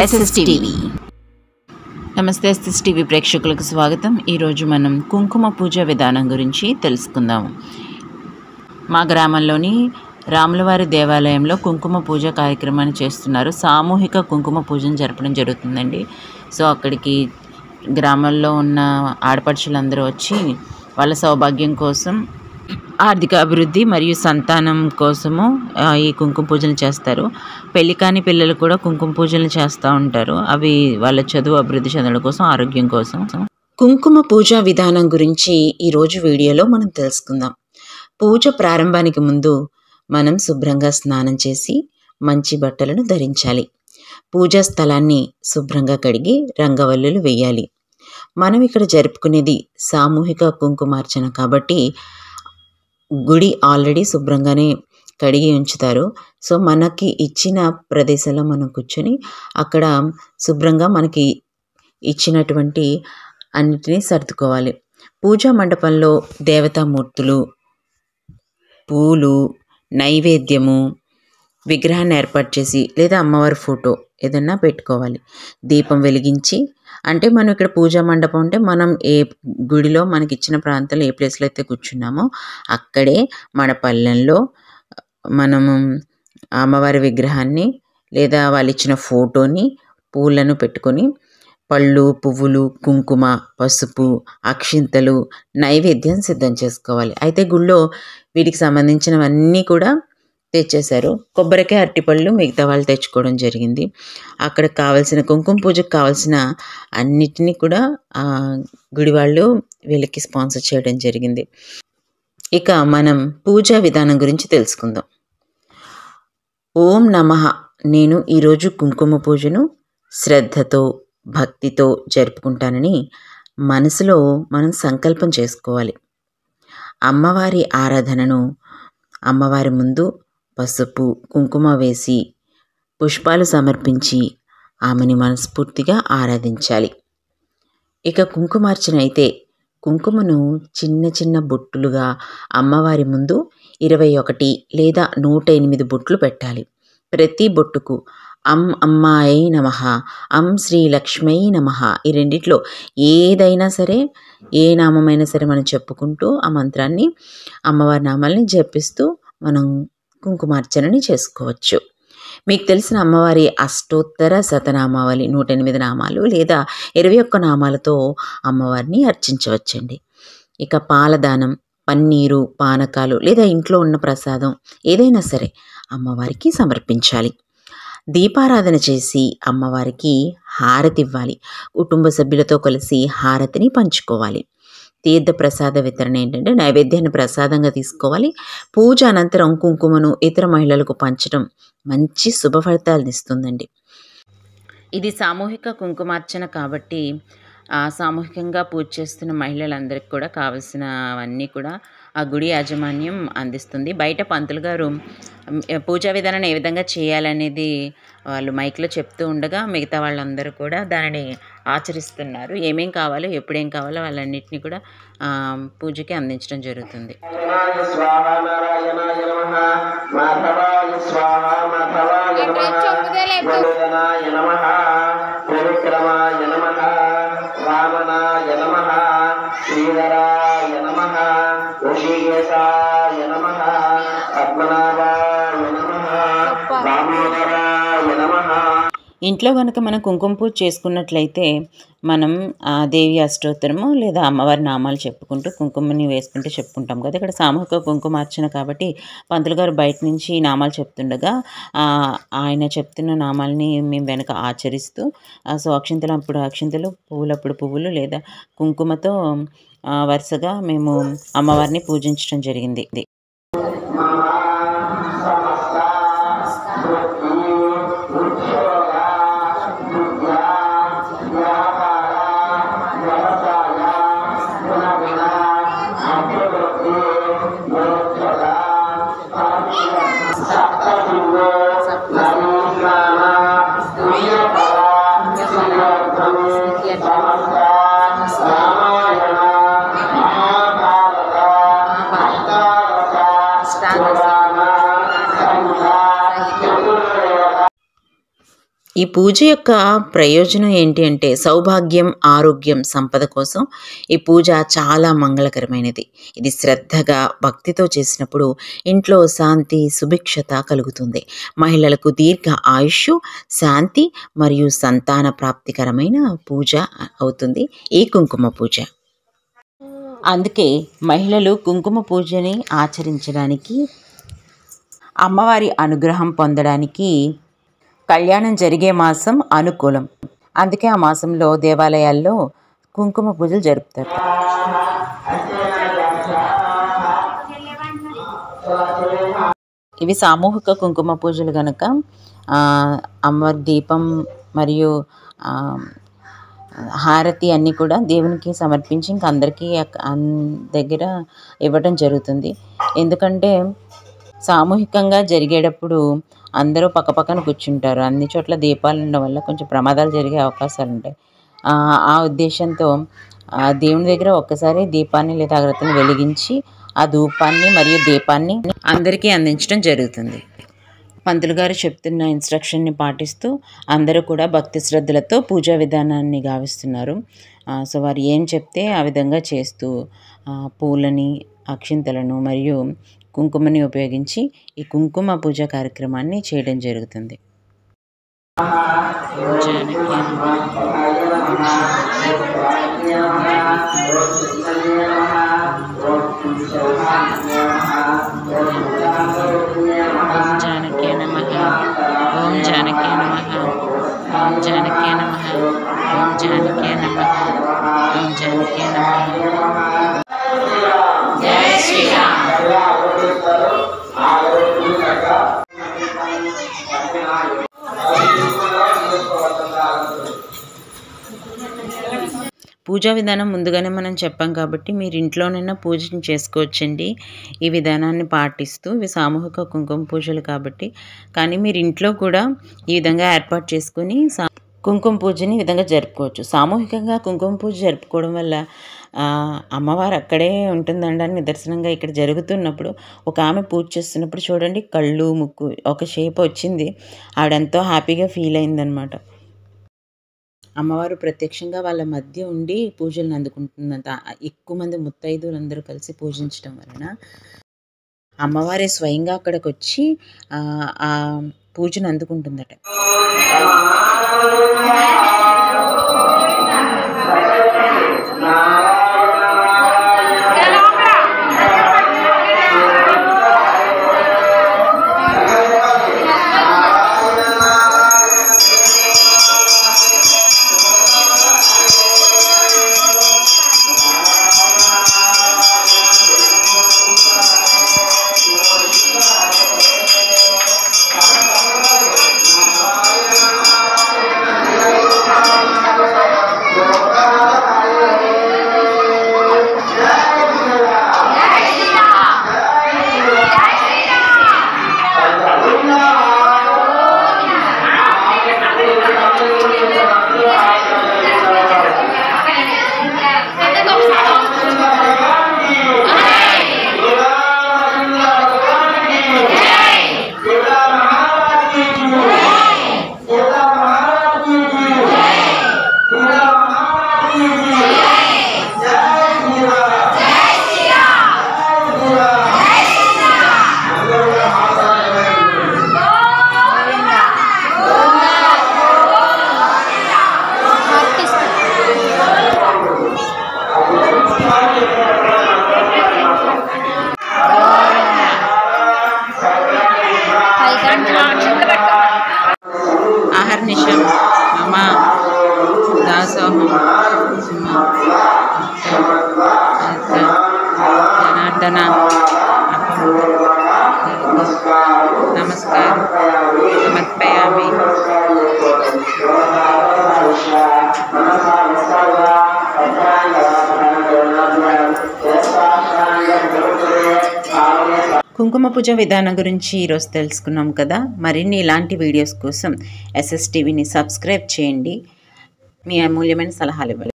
SSTV. నమస్తే SSTV ప్రేక్షకులకు స్వాగతం. ఈరోజు మనం కుంకుమ పూజ విధానం గురించి తెలుసుకుందాం. మా గ్రామంలోని రాములవారి దేవాలయంలో కుంకుమ పూజ కార్యక్రమాన్ని చేస్తున్నారు. సామూహిక కుంకుమ పూజను జరపడం జరుగుతుందండి. సో అక్కడికి గ్రామంలో ఉన్న ఆడపడుచులందరూ వచ్చి వాళ్ళ సౌభాగ్యం కోసం, ఆర్థిక అభివృద్ధి మరియు సంతానం కోసము ఈ కుంకుమ పూజలు చేస్తారు. పెళ్లి కాని పిల్లలు కూడా కుంకుమ పూజలు చేస్తూ ఉంటారు. అవి వాళ్ళ చదువు అభివృద్ధి చెందడం కోసం, ఆరోగ్యం కోసం. కుంకుమ పూజా విధానం గురించి ఈరోజు వీడియోలో మనం తెలుసుకుందాం. పూజ ప్రారంభానికి ముందు మనం శుభ్రంగా స్నానం చేసి మంచి బట్టలను ధరించాలి. పూజా స్థలాన్ని శుభ్రంగా కడిగి రంగవల్లులు వేయాలి. మనం ఇక్కడ జరుపుకునేది సామూహిక కుంకుమార్చన కాబట్టి గుడి ఆల్రెడీ శుభ్రంగానే కడిగి ఉంచుతారు. సో మనకి ఇచ్చిన ప్రదేశంలో మనం కూర్చొని అక్కడ శుభ్రంగా మనకి ఇచ్చినటువంటి అన్నిటినీ సర్దుకోవాలి. పూజా మండపంలో దేవతామూర్తులు, పూలు, నైవేద్యము, విగ్రహాన్ని ఏర్పాటు చేసి లేదా అమ్మవారి ఫోటో ఏదన్నా పెట్టుకోవాలి. దీపం వెలిగించి, అంటే మనం ఇక్కడ పూజా మండపం అంటే మనం ఏ గుడిలో మనకి ఇచ్చిన ప్రాంతంలో ఏ ప్లేస్లో అయితే కూర్చున్నామో అక్కడే మన పళ్ళెంలో మనము అమ్మవారి విగ్రహాన్ని లేదా వాళ్ళు ఇచ్చిన ఫోటోని, పూలను పెట్టుకొని పళ్ళు, పువ్వులు, కుంకుమ, పసుపు, అక్షింతలు, నైవేద్యం సిద్ధం చేసుకోవాలి. అయితే గుళ్ళో వీటికి సంబంధించినవన్నీ కూడా తెచ్చేశారు. కొబ్బరికాయ, అరటిపళ్ళు మిగతా వాళ్ళు తెచ్చుకోవడం జరిగింది. అక్కడ కావాల్సిన కుంకుమ పూజకు కావాల్సిన అన్నిటినీ కూడా గుడి వాళ్ళు వీళ్ళకి స్పాన్సర్ చేయడం జరిగింది. ఇక మనం పూజా విధానం గురించి తెలుసుకుందాం. ఓం నమః. నేను ఈరోజు కుంకుమ పూజను శ్రద్ధతో, భక్తితో జరుపుకుంటానని మనసులో మనం సంకల్పం చేసుకోవాలి. అమ్మవారి ఆరాధనను అమ్మవారి ముందు పసుపు, కుంకుమ వేసి పుష్పాలు సమర్పించి ఆమెని మనస్ఫూర్తిగా ఆరాధించాలి. ఇక కుంకుమార్చన అయితే కుంకుమను చిన్న చిన్న బొట్టులుగా అమ్మవారి ముందు 21 లేదా 108 బొట్లు పెట్టాలి. ప్రతి బొట్టుకు అమ్మాయై నమః, శ్రీ లక్ష్మీ నమః, ఈ రెండిట్లో ఏదైనా సరే, ఏ నామమైనా సరే మనం చెప్పుకుంటూ ఆ మంత్రాన్ని, అమ్మవారి నామాల్ని జపిస్తూ మనం కుంకుమార్చనని చేసుకోవచ్చు. మీకు తెలిసిన అమ్మవారి అష్టోత్తర శతనామావళి 108 నామాలు లేదా 21 నామాలతో అమ్మవారిని అర్చించవచ్చండి. ఇక పాలదానం, పన్నీరు, పానకాలు లేదా ఇంట్లో ఉన్న ప్రసాదం ఏదైనా సరే అమ్మవారికి సమర్పించాలి. దీపారాధన చేసి అమ్మవారికి హారతి ఇవ్వాలి. కుటుంబ సభ్యులతో కలిసి హారతిని పంచుకోవాలి. తీర్థ ప్రసాద వితరణ ఏంటంటే నైవేద్యాన్ని ప్రసాదంగా తీసుకోవాలి. పూజ అనంతరం కుంకుమను ఇతర మహిళలకు పంచడం మంచి శుభ ఫలితాలను ఇస్తుందండి. ఇది సామూహిక కుంకుమార్చన కాబట్టి సామూహికంగా పూజ చేస్తున్న మహిళలందరికీ కూడా కావలసినవన్నీ కూడా ఆ గుడి యాజమాన్యం అందిస్తుంది. బయట పంతులు గారు పూజా విధానాన్ని ఏ విధంగా చేయాలనేది వాళ్ళు మైక్లో చెప్తూ ఉండగా మిగతా వాళ్ళందరూ కూడా దానిని ఆచరిస్తున్నారు. ఏమేం కావాలో, ఎప్పుడేం కావాలో వాళ్ళన్నింటినీ కూడా పూజకి అందించడం జరుగుతుంది. ఇంట్లో కనుక మనం కుంకుమ పూజ చేసుకున్నట్లయితే మనం దేవి అష్టోత్తరము లేదా అమ్మవారి నామాలు చెప్పుకుంటూ కుంకుమని వేసుకుంటూ చెప్పుకుంటాం కదా. ఇక్కడ సామూహిక కుంకుమార్చన కాబట్టి పంతులు గారు బయట నుంచి నామాలు చెప్తుండగా ఆయన చెప్తున్న నామాలని మేము వెనక ఆచరిస్తూ సో అక్షింతలు, పువ్వులప్పుడు పువ్వులు లేదా కుంకుమతో వరుసగా మేము అమ్మవారిని పూజించడం జరిగింది. ఈ పూజ యొక్క ప్రయోజనం ఏంటి అంటే సౌభాగ్యం, ఆరోగ్యం, సంపద కోసం ఈ పూజ చాలా మంగళకరమైనది. ఇది శ్రద్ధగా, భక్తితో చేసినప్పుడు ఇంట్లో శాంతి, సుభిక్షత కలుగుతుంది. మహిళలకు దీర్ఘ ఆయుష్, శాంతి మరియు సంతాన ప్రాప్తికరమైన పూజ అవుతుంది ఈ కుంకుమ పూజ. అందుకే మహిళలు కుంకుమ పూజని ఆచరించడానికి, అమ్మవారి అనుగ్రహం పొందడానికి కళ్యాణం జరిగే మాసం అనుకూలం. అందుకే ఆ మాసంలో దేవాలయాల్లో కుంకుమ పూజలు జరుపుతారు. ఇవి సామూహిక కుంకుమ పూజలు కనుక అమ్మవారి దీపం మరియు హారతి అన్నీ కూడా దేవునికి సమర్పించి ఇంక అందరికీ దగ్గర ఇవ్వడం జరుగుతుంది. ఎందుకంటే సామూహికంగా జరిగేటప్పుడు అందరూ పక్కపక్కన కూర్చుంటారు. అన్ని చోట్ల దీపాలు ఉండడం వల్ల కొంచెం ప్రమాదాలు జరిగే అవకాశాలు ఉంటాయి. ఆ ఉద్దేశంతో దేవుని దగ్గర ఒక్కసారి దీపాన్ని లేదా అగరత్తిని వెలిగించి ఆ ధూపాన్ని మరియు దీపాన్ని అందరికీ అందించడం జరుగుతుంది. పంతులు గారు చెప్తున్న ఇన్స్ట్రక్షన్ని పాటిస్తూ అందరూ కూడా భక్తి శ్రద్ధలతో పూజా విధానాన్ని గావిస్తున్నారు. సో వారు ఏం చెప్తే ఆ విధంగా చేస్తూ పూలని, అక్షింతలను మరియు కుంకుమని ఉపయోగించి ఈ కుంకుమ పూజ కార్యక్రమాన్ని చేయడం జరుగుతుంది. జానకి నమః, ఓం జానకి నమః, ఓం జానకి నమః, ఓం జానకి నమః, ఓం జానకి నమః. జై శ్రీరామ్. పూజా విధానం ముందుగానే మనం చెప్పాం కాబట్టి మీరు ఇంట్లోనైనా పూజను చేసుకోవచ్చండి ఈ విధానాన్ని పాటిస్తూ. ఇవి సామూహిక కుంకుమ పూజలు కాబట్టి, కానీ మీరు ఇంట్లో కూడా ఈ విధంగా ఏర్పాటు చేసుకొని కుంకుమ పూజని ఈ విధంగా జరుపుకోవచ్చు. సామూహికంగా కుంకుమ పూజ జరుపుకోవడం వల్ల అమ్మవారు అక్కడే ఉంటుందనడానికి నిదర్శనంగా ఇక్కడ జరుగుతున్నప్పుడు ఒక ఆమె పూజ చేస్తున్నప్పుడు చూడండి, కళ్ళు, ముక్కు ఒక షేప్ వచ్చింది. ఆవిడెంతో హ్యాపీగా ఫీల్ అయిందనమాట. అమ్మవారు ప్రత్యక్షంగా వాళ్ళ మధ్య ఉండి పూజలను అందుకుంటుందంట. ఎక్కువ మంది ముత్తైదువులందరూ కలిసి పూజించడం వలన అమ్మవారే స్వయంగా అక్కడికి వచ్చి ఆ పూజను అందుకుంటుందట. అహర్నిశం మమ దాసోహం జనార్దన నమస్కారం సమర్పయామి. కుంకుమ పూజ విధానం గురించి ఈరోజు తెలుసుకున్నాం కదా. మరిన్ని ఇలాంటి వీడియోస్ కోసం SSTVని సబ్స్క్రైబ్ చేయండి. మీ అమూల్యమైన సలహాలు ఇవ్వండి.